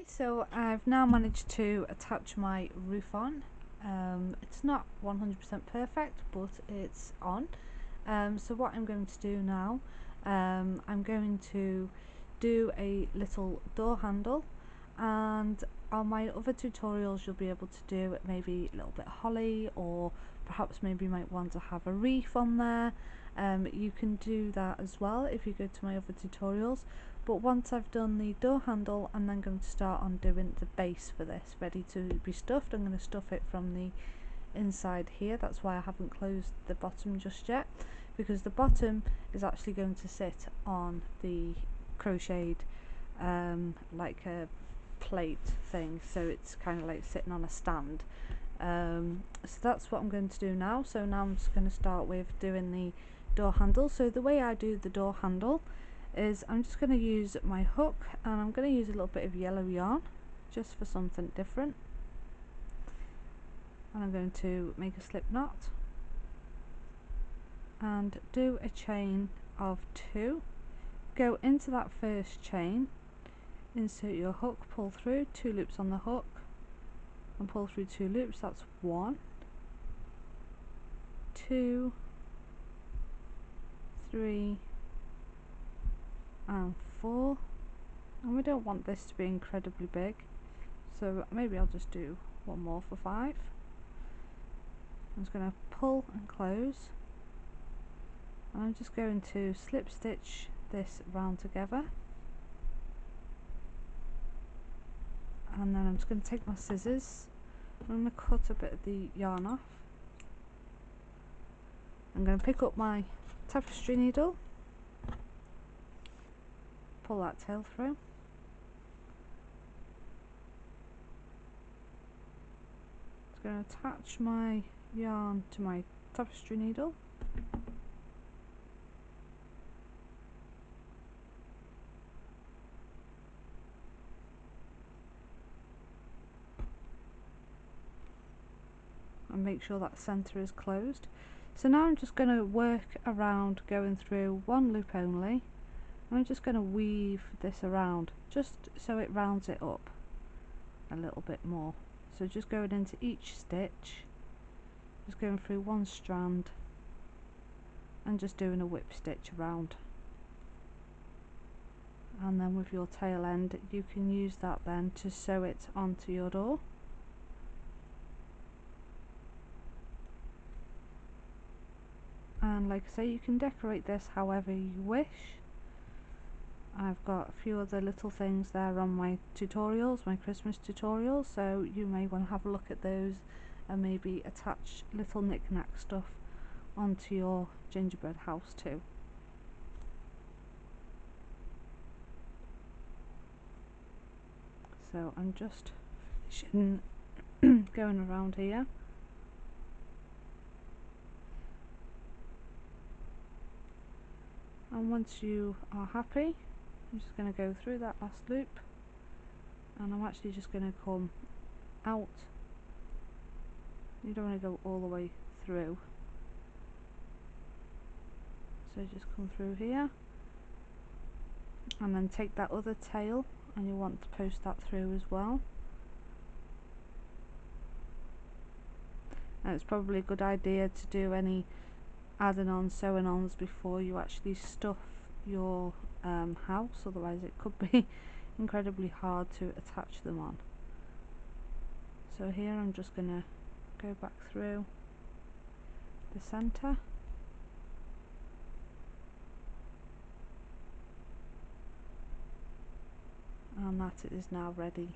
So I've now managed to attach my roof on. It's not 100% perfect, but it's on. So what I'm going to do now, I'm going to do a little door handle, and on my other tutorials you'll be able to do maybe a little bit of holly, or perhaps maybe you might want to have a wreath on there. You can do that as well if you go to my other tutorials, but once I've done the door handle, I'm then going to start on doing the base for this, ready to be stuffed. I'm going to stuff it from the inside here. That's why I haven't closed the bottom just yet, because the bottom is actually going to sit on the crocheted like a plate thing, so it's kind of like sitting on a stand. So that's what I'm going to do now. So now I'm just going to start with doing the door handle. So the way I do the door handle is I'm just going to use my hook, and I'm going to use a little bit of yellow yarn just for something different, and I'm going to make a slip knot and do a chain of 2, go into that first chain, insert your hook, pull through 2 loops on the hook and pull through 2 loops. That's 1, 2, 3 and 4, and we don't want this to be incredibly big, so maybe I'll just do one more for 5. I'm just going to pull and close, and I'm just going to slip stitch this round together, and then I'm just going to take my scissors, I'm going to cut a bit of the yarn off. I'm going to pick up my tapestry needle, pull that tail through, just going to attach my yarn to my tapestry needle, and make sure that center is closed. So now I'm just going to work around going through 1 loop only, and I'm just going to weave this around just so it rounds it up a little bit more. So just going into each stitch, just going through 1 strand and just doing a whip stitch around, and then with your tail end you can use that then to sew it onto your door. And like I say, you can decorate this however you wish. I've got a few other little things there on my tutorials, my Christmas tutorials, so you may want to have a look at those and maybe attach little knick-knack stuff onto your gingerbread house too. So I'm just finishing going around here. And once you are happy, I'm just going to go through that last loop, and I'm actually just going to come out. You don't want to go all the way through, so just come through here and then take that other tail, and you want to post that through as well. And it's probably a good idea to do any adding on, sewing ons before you actually stuff your house, otherwise it could be incredibly hard to attach them on. So here I'm just going to go back through the centre, and that is now ready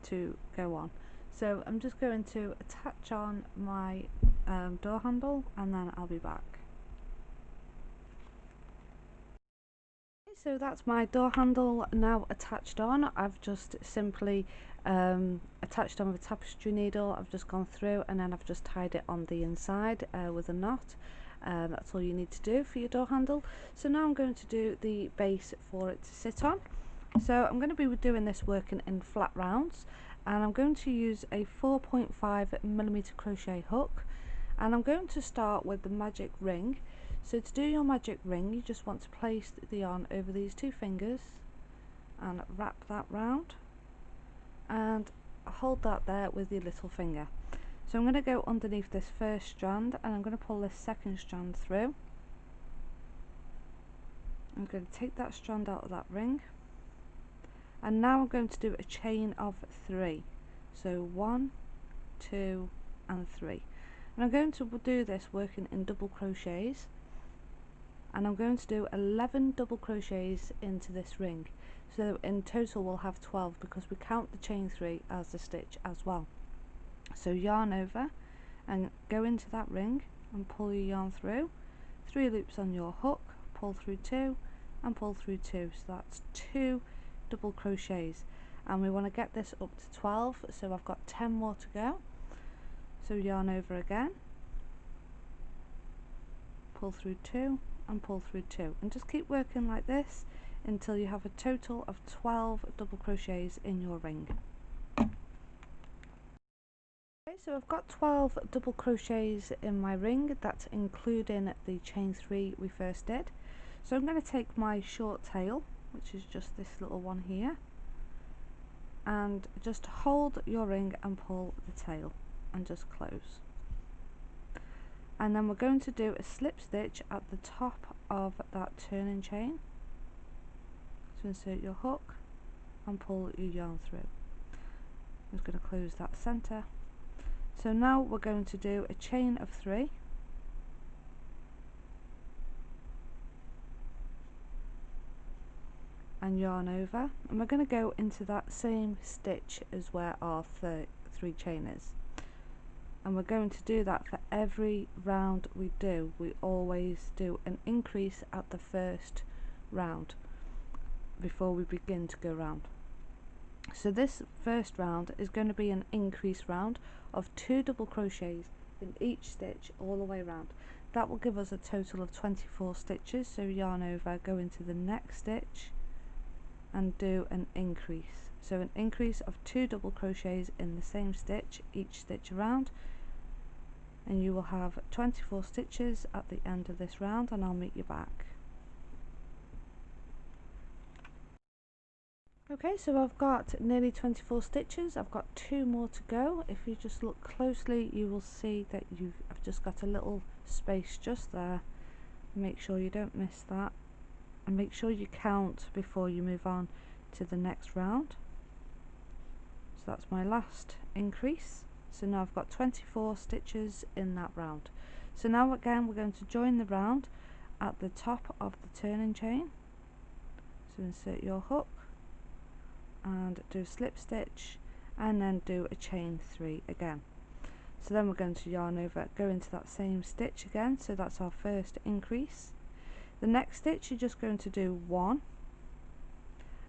to go on. So I'm just going to attach on my door handle, and then I'll be back. So that's my door handle now attached on. I've just simply attached on with a tapestry needle. I've just gone through and then I've just tied it on the inside with a knot. That's all you need to do for your door handle. So now I'm going to do the base for it to sit on. So I'm going to be doing this working in flat rounds, and I'm going to use a 4.5mm crochet hook, and I'm going to start with the magic ring. So to do your magic ring, you just want to place the yarn over these 2 fingers and wrap that round, and hold that there with your little finger. So I'm going to go underneath this first strand and I'm going to pull this second strand through. I'm going to take that strand out of that ring, and now I'm going to do a chain of 3. So 1, 2 and 3, and I'm going to do this working in double crochets, and I'm going to do 11 double crochets into this ring. So in total we'll have 12 because we count the chain 3 as a stitch as well. So yarn over and go into that ring and pull your yarn through, 3 loops on your hook, pull through 2 and pull through 2, so that's 2 double crochets, and we want to get this up to 12, so I've got 10 more to go. So yarn over again, pull through 2 and pull through 2, and just keep working like this until you have a total of 12 double crochets in your ring. Okay, so I've got 12 double crochets in my ring, that's including the chain 3 we first did. So I'm going to take my short tail, which is just this little one here, and just hold your ring and pull the tail and just close. And then we're going to do a slip stitch at the top of that turning chain. So insert your hook and pull your yarn through. I'm just going to close that center. So now we're going to do a chain of 3, and yarn over, and we're going to go into that same stitch as where our 3 chain is, and we're going to do that for every round we do. We always do an increase at the first round before we begin to go round. So this first round is going to be an increase round of 2 double crochets in each stitch all the way around. That will give us a total of 24 stitches. So yarn over, go into the next stitch and do an increase. So an increase of 2 double crochets in the same stitch each stitch around, and you will have 24 stitches at the end of this round, and I'll meet you back. Okay, so I've got nearly 24 stitches. I've got 2 more to go. If you just look closely, you will see that I've just got a little space just there. Make sure you don't miss that, and make sure you count before you move on to the next round. So that's my last increase. So now I've got 24 stitches in that round. So now again we're going to join the round at the top of the turning chain. So insert your hook and do a slip stitch and then do a chain 3 again. So then we're going to yarn over, go into that same stitch again, so that's our first increase. The next stitch you're just going to do 1,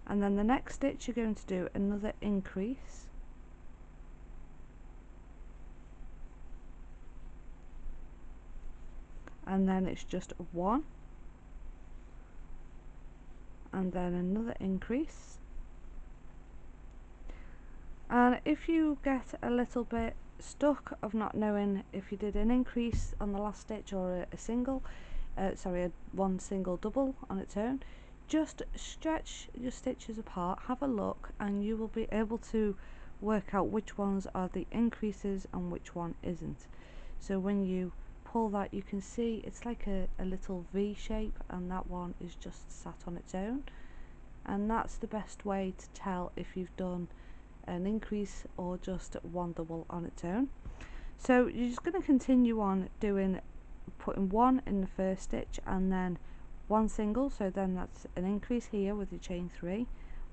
and then the next stitch you're going to do another increase, and then it's just 1, and then another increase. And if you get a little bit stuck of not knowing if you did an increase on the last stitch or a single, one single double on its own, just stretch your stitches apart, have a look, and you will be able to work out which ones are the increases and which one isn't. So when you pull that, you can see it's like a little V shape, and that one is just sat on its own, and that's the best way to tell if you've done an increase or just one double on its own. So you're just going to continue on putting 1 in the first stitch and then 1 single, so then that's an increase here with your chain 3,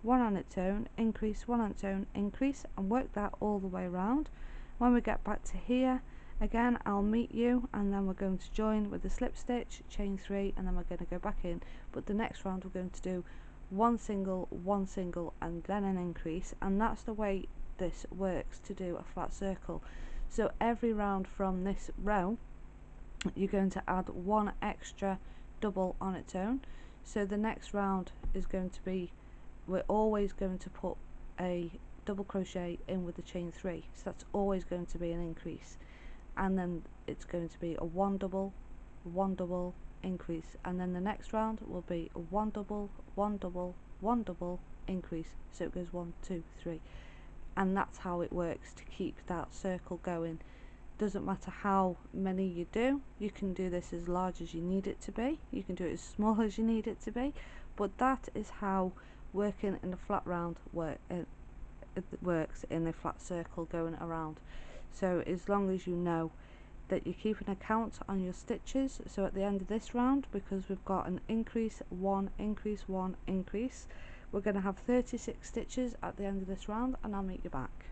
1 on its own, increase, 1 on its own, increase, and work that all the way around. When we get back to here again, I'll meet you, and then we're going to join with the slip stitch, chain 3, and then we're going to go back in. But the next round we're going to do 1 single, 1 single, and then an increase, and that's the way this works to do a flat circle. So every round from this row you're going to add 1 extra double on its own. So the next round is going to be, we're always going to put a double crochet in with the chain 3, so that's always going to be an increase, and then it's going to be a 1 double, 1 double, increase, and then the next round will be a 1 double, 1 double, 1 double, increase. So it goes 1, 2, 3, and that's how it works to keep that circle going. Doesn't matter how many you do, you can do this as large as you need it to be, you can do it as small as you need it to be, but that is how working in a flat round works in a flat circle going around. So as long as you know that you keep an account on your stitches, so at the end of this round, because we've got an increase, one increase, one increase, we're going to have 36 stitches at the end of this round, and I'll meet you back.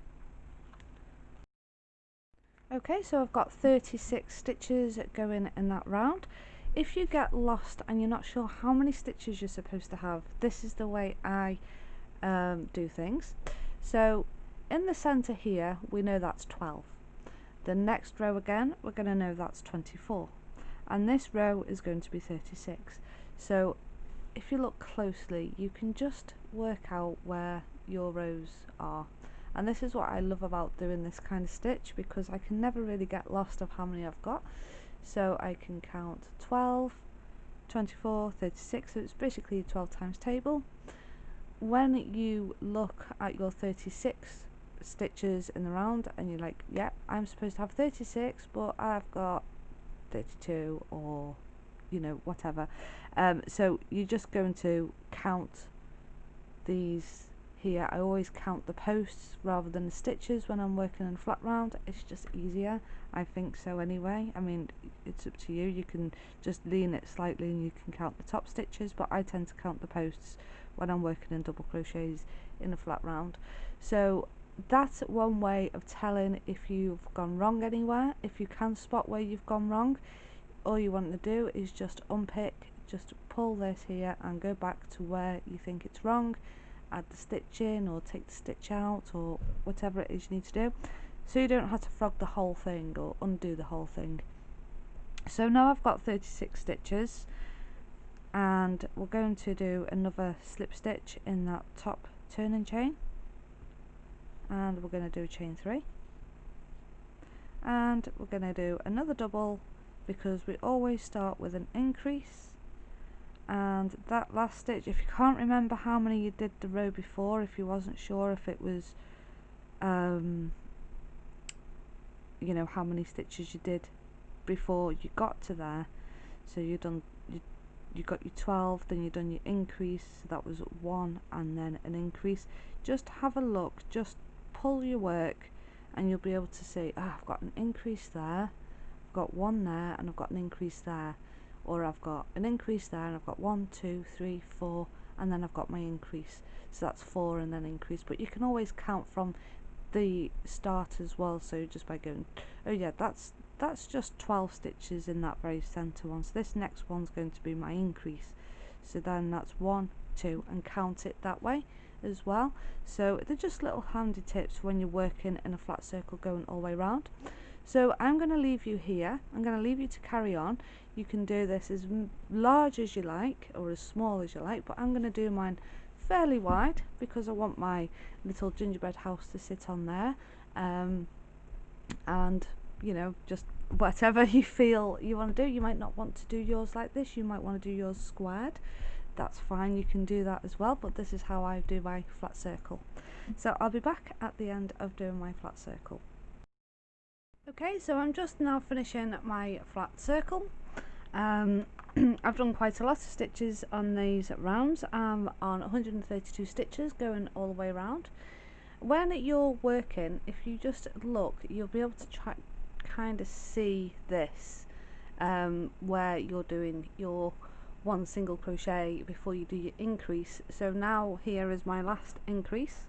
Okay, so I've got 36 stitches going in that round. If you get lost and you're not sure how many stitches you're supposed to have, this is the way I do things. So in the center here, we know that's 12. The next row again, we're going to know that's 24, and this row is going to be 36. So if you look closely, you can just work out where your rows are, and this is what I love about doing this kind of stitch, because I can never really get lost of how many I've got. So I can count 12, 24, 36, so it's basically a 12 times table. When you look at your 36 stitches in the round and you're like, yeah, I'm supposed to have 36, but I've got 32, or you know, whatever, so you're just going to count these here. I always count the posts rather than the stitches when I'm working in flat round. It's just easier, I think so anyway. I mean, it's up to you, you can just lean it slightly and you can count the top stitches, but I tend to count the posts when I'm working in double crochets in a flat round. So that's one way of telling if you've gone wrong anywhere. If you can spot where you've gone wrong, all you want to do is just unpick, just pull this here and go back to where you think it's wrong, add the stitch in or take the stitch out or whatever it is you need to do, so you don't have to frog the whole thing or undo the whole thing. So now I've got 36 stitches, and we're going to do another slip stitch in that top turning chain, and we're going to do chain 3, and we're going to do another double, because we always start with an increase. And that last stitch, if you can't remember how many you did the row before, if you wasn't sure if it was you know, how many stitches you did before you got to there, so you got your 12, then you done your increase, so that was 1 and then an increase. Just have a look, just pull your work and you'll be able to see, I've got an increase there, I've got 1 there, and I've got an increase there, or I've got an increase there and I've got 1, 2, 3, 4, and then I've got my increase, so that's 4 and then increase. But you can always count from the start as well, so just by going, oh yeah, that's just 12 stitches in that very center one, so this next one's going to be my increase, so then that's 1, 2, and count it that way as well. So they're just little handy tips when you're working in a flat circle going all the way around. So I'm going to leave you here, I'm going to leave you to carry on. You can do this as large as you like or as small as you like, but I'm going to do mine fairly wide because I want my little gingerbread house to sit on there, and you know, just whatever you feel you want to do. You might not want to do yours like this, you might want to do yours squared, that's fine, you can do that as well, but this is how I do my flat circle. So I'll be back at the end of doing my flat circle. Okay, so I'm just now finishing my flat circle. I've done quite a lot of stitches on these rounds. I'm on 132 stitches going all the way around. When you're working, if you just look, you'll be able to try kind of see this, where you're doing your one single crochet before you do your increase. So now here is my last increase.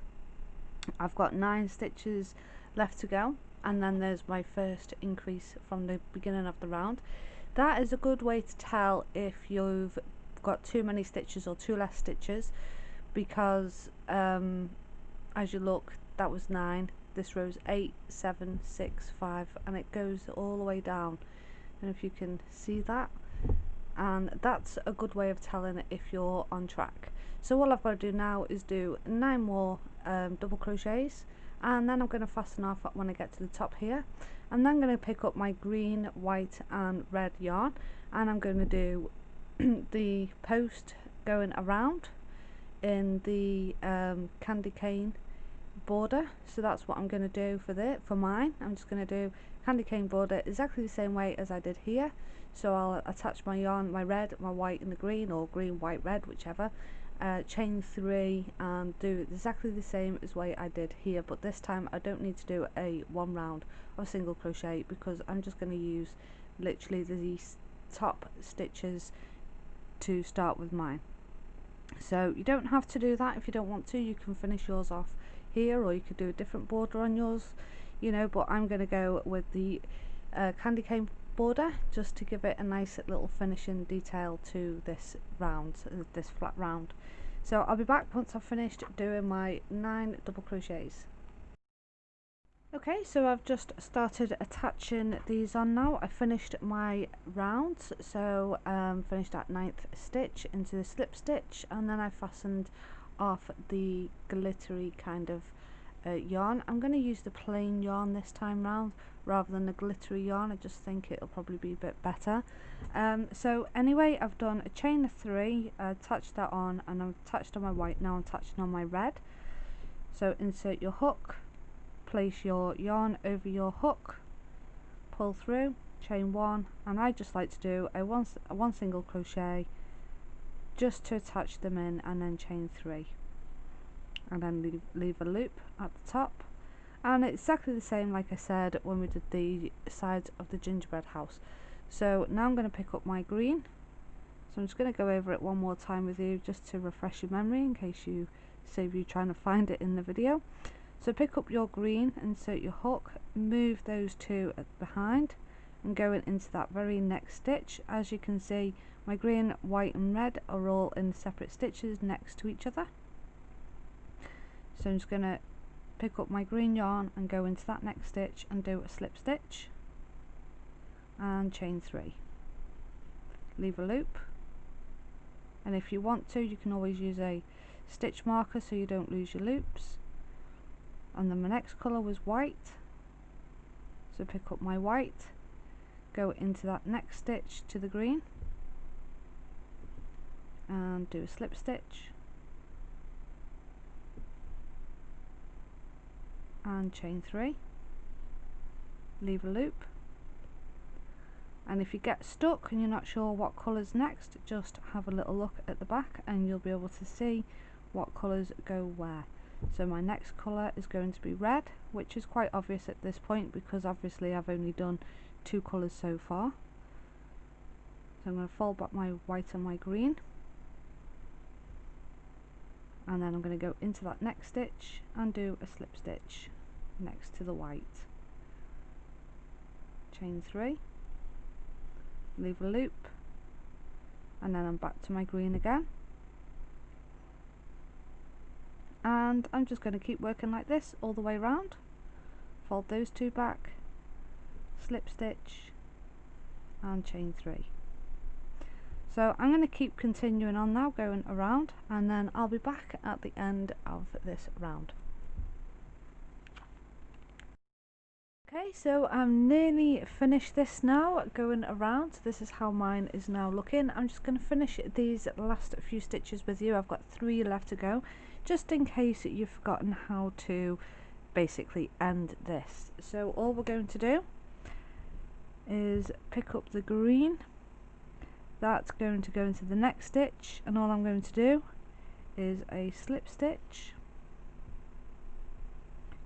I've got 9 stitches left to go, and then there's my first increase from the beginning of the round. That is a good way to tell if you've got too many stitches or too less stitches, because as you look, that was 9, this row's 8, 7, 6, 5, and it goes all the way down, and if you can see that, and that's a good way of telling if you're on track. So all I've got to do now is do 9 more double crochets, and then I'm going to fasten off when I get to the top here, and then I'm going to pick up my green, white and red yarn, and I'm going to do the post going around in the candy cane border, so that's what I'm going to do for mine. I'm just going to do candy cane border exactly the same way as I did here. So I'll attach my yarn, my red, my white and the green, or green, white, red, whichever, chain 3 and do exactly the same as way I did here, but this time I don't need to do a 1 round of single crochet because I'm just going to use literally these top stitches to start with mine. So you don't have to do that if you don't want to. You can finish yours off here, or you could do a different border on yours, you know, but I'm going to go with the candy cane border just to give it a nice little finishing detail to this round, this flat round. So I'll be back once I've finished doing my 9 double crochets. Okay, so I've just started attaching these on now. I finished my rounds, so finished at 9th stitch into the slip stitch, and then I fastened off the glittery kind of yarn. I'm going to use the plain yarn this time round rather than the glittery yarn. I just think it'll probably be a bit better. So anyway, I've done a chain of 3, attached that on, and I've attached on my white. Now I'm attaching on my red. So insert your hook, place your yarn over your hook, pull through, chain 1, and I just like to do a one single crochet just to attach them in, and then chain 3, and then leave a loop at the top. And it's exactly the same like I said when we did the sides of the gingerbread house. So now I'm going to pick up my green, so I'm just going to go over it one more time with you just to refresh your memory in case you save you trying to find it in the video. So pick up your green, insert your hook, move those two behind and going into that very next stitch. As you can see, my green, white and red are all in separate stitches next to each other. So I'm just going to pick up my green yarn and go into that next stitch and do a slip stitch and chain 3. Leave a loop, and if you want to, you can always use a stitch marker so you don't lose your loops. And then my next colour was white, so pick up my white, go into that next stitch to the green and do a slip stitch and chain 3, leave a loop. And if you get stuck and you're not sure what colours next, just have a little look at the back and you'll be able to see what colours go where. So my next colour is going to be red, which is quite obvious at this point because obviously I've only done 2 colours so far. So I'm going to fold back my white and my green, and then I'm going to go into that next stitch and do a slip stitch next to the white, chain 3, leave a loop, and then I'm back to my green again. And I'm just going to keep working like this all the way around. Fold those 2 back, slip stitch and chain 3. So I'm going to keep continuing on now, going around, and then I'll be back at the end of this round. Okay, so I'm nearly finished this now, going around. This is how mine is now looking. I'm just going to finish these last few stitches with you. I've got 3 left to go, just in case you've forgotten how to basically end this. So all we're going to do is pick up the green, that's going to go into the next stitch, and all I'm going to do is a slip stitch,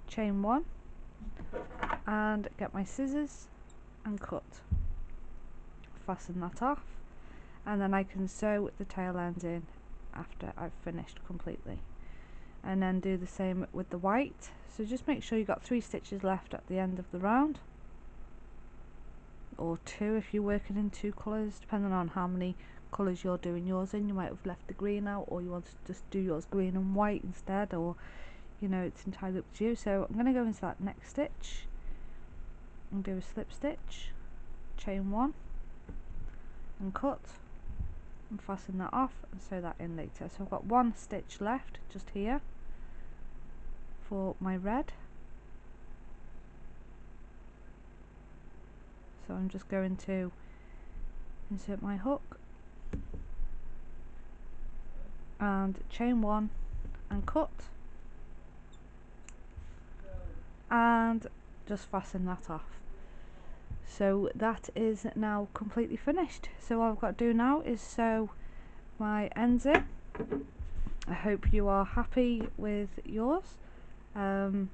chain 1, and get my scissors and cut, fasten that off, and then I can sew the tail end in after I've finished completely, and then do the same with the white. So just make sure you've got 3 stitches left at the end of the round, or 2 if you're working in 2 colours, depending on how many colours you're doing yours in. You might have left the green out, or you want to just do yours green and white instead, or you know, it's entirely up to you. So I'm going to go into that next stitch and do a slip stitch, chain 1 and cut and fasten that off and sew that in later. So I've got 1 stitch left just here for my red. So I'm just going to insert my hook and chain 1 and cut and just fasten that off. So that is now completely finished. So all I've got to do now is sew my ends in. I hope you are happy with yours. I'm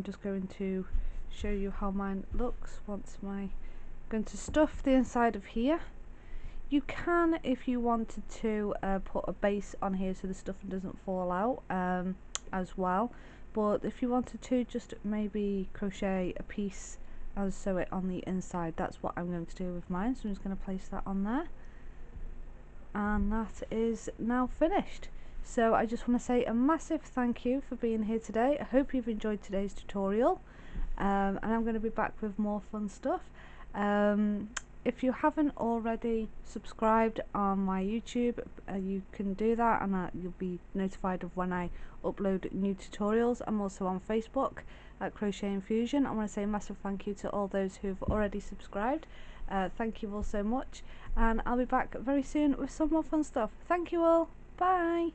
just going to show you how mine looks once I'm going to stuff the inside of here. You can, if you wanted to, put a base on here so the stuffing doesn't fall out as well, but if you wanted to, just maybe crochet a piece and sew it on the inside. That's what I'm going to do with mine, so I'm just going to place that on there, and that is now finished. So I just want to say a massive thank you for being here today. I hope you've enjoyed today's tutorial, and I'm going to be back with more fun stuff. If you haven't already subscribed on my YouTube, you can do that, and you'll be notified of when I upload new tutorials. I'm also on Facebook at Crocheting Fusion. I want to say a massive thank you to all those who've already subscribed. Thank you all so much, and I'll be back very soon with some more fun stuff. Thank you all. Bye.